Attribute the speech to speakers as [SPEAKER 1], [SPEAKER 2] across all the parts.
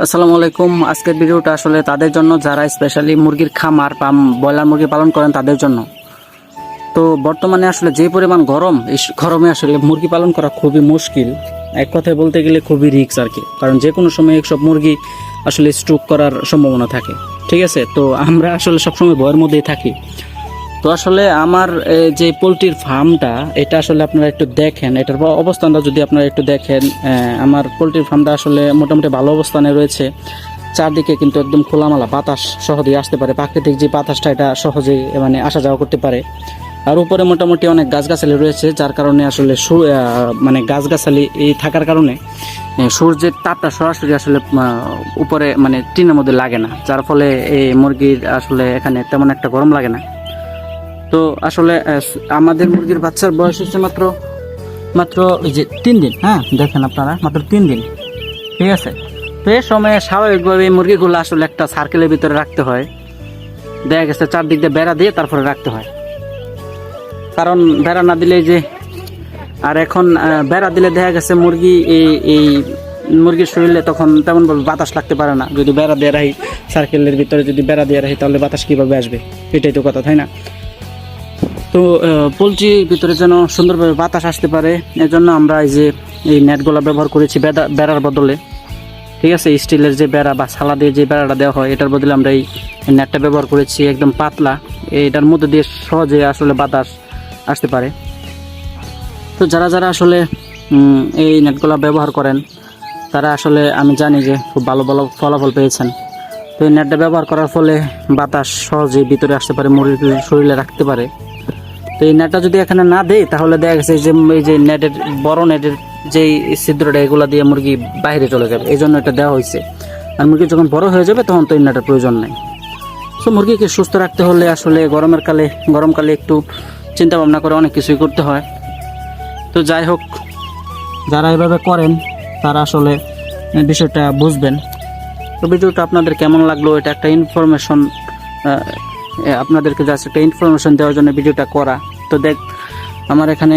[SPEAKER 1] আসসালামু আলাইকুম। আজকের ভিডিওটা আসলে তাদের জন্য যারা স্পেশালি মুরগির খামার বা ব্রয়লার মুরগি পালন করেন তাদের জন্য। তো বর্তমানে আসলে যে পরিমাণ গরম, এই গরমে আসলে মুরগি পালন করা খুবই মুশকিল, এক কথায় বলতে গেলে খুবই রিস্ক আর কি। কারণ যে কোনো সময় এইসব মুরগি আসলে স্ট্রোক করার সম্ভাবনা থাকে, ঠিক আছে। তো আমরা আসলে সবসময় ভয়ের মধ্যেই থাকি। তো আসলে আমার যে পোলট্রির ফার্মটা, এটা আসলে আপনারা একটু দেখেন, এটার অবস্থানটা যদি আপনারা একটু দেখেন, আমার পোলট্রির ফার্মটা আসলে মোটামুটি ভালো অবস্থানে রয়েছে। চারদিকে কিন্তু একদম খোলামেলা, বাতাস সহজেই আসতে পারে, প্রাকৃতিক যে বাতাসটা এটা সহজেই মানে আসা যাওয়া করতে পারে। আর উপরে মোটামুটি অনেক গাছগাছালি রয়েছে, যার কারণে আসলে মানে গাছগাছালি এই থাকার কারণে সূর্যের তাপটা সরাসরি আসলে উপরে মানে টিনের মধ্যে লাগে না, যার ফলে এই মুরগির আসলে এখানে তেমন একটা গরম লাগে না। তো আসলে আমাদের মুরগির বাচ্চার বয়স হচ্ছে মাত্র এই যে 3 দিন। হ্যাঁ, দেখেন আপনারা, মাত্র 3 দিন, ঠিক আছে। তো এই সময়ে স্বাভাবিকভাবে এই মুরগিগুলো আসলে একটা সার্কেলের ভিতরে রাখতে হয়। দেখা গেছে চারদিক দিয়ে বেড়া দিয়ে তারপরে রাখতে হয়, কারণ বেড়া না দিলে যে আর এখন বেড়া দিলে দেখা গেছে মুরগি এই মুরগির শরীরে তখন তেমনভাবে বাতাস লাগতে পারে না। যদি বেড়া দিয়ে রাখি, সার্কেলের ভিতরে যদি বেড়া দিয়ে রাখি, তাহলে বাতাস কীভাবে আসবে? এটাই তো কথা, তাই না? তো পোলট্রির ভিতরে যেন সুন্দরভাবে বাতাস আসতে পারে, এজন্য আমরা এই নেটগুলো ব্যবহার করেছি বেড়ার বদলে, ঠিক আছে। স্টিলের যে বেড়া বা ছালা দিয়ে যে বেড়াটা দেওয়া হয়, এটার বদলে আমরা এই নেটটা ব্যবহার করেছি, একদম পাতলা। এটার মধ্যে দিয়ে সহজে আসলে বাতাস আসতে পারে। তো যারা যারা আসলে এই নেটগুলো ব্যবহার করেন, তারা আসলে আমি জানি যে খুব ভালো ভালো ফলাফল পেয়েছেন। তো এই নেটটা ব্যবহার করার ফলে বাতাস সহজেই ভিতরে আসতে পারে, মুরগির শরীরে রাখতে পারে। তো এই নেটটা যদি এখানে না দেয়, তাহলে দেখা গেছে যে এই যে নেটের বড় নেটের যেই ছিদ্রটা, এগুলো দিয়ে মুরগি বাইরে চলে যাবে, এই জন্য এটা দেওয়া হয়েছে। আর মুরগি যখন বড় হয়ে যাবে, তখন তো এই নেটের প্রয়োজন নেই। তো মুরগিকে সুস্থ রাখতে হলে আসলে গরমকালে একটু চিন্তা ভাবনা করে অনেক কিছুই করতে হয়। তো যাই হোক, যারা এভাবে করেন তারা আসলে বিষয়টা বুঝবেন। তো ভিডিওটা আপনাদের কেমন লাগলো, এটা একটা ইনফরমেশন, আপনাদেরকে জাস্ট একটা ইনফরমেশন দেওয়ার জন্য ভিডিওটা করা। তো আমার এখানে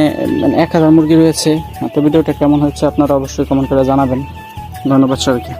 [SPEAKER 1] 1000 মুরগি রয়েছে। তো ভিডিওটা কেমন হচ্ছে আপনারা অবশ্যই কমেন্ট করে জানাবেন। ধন্যবাদ সবাইকে।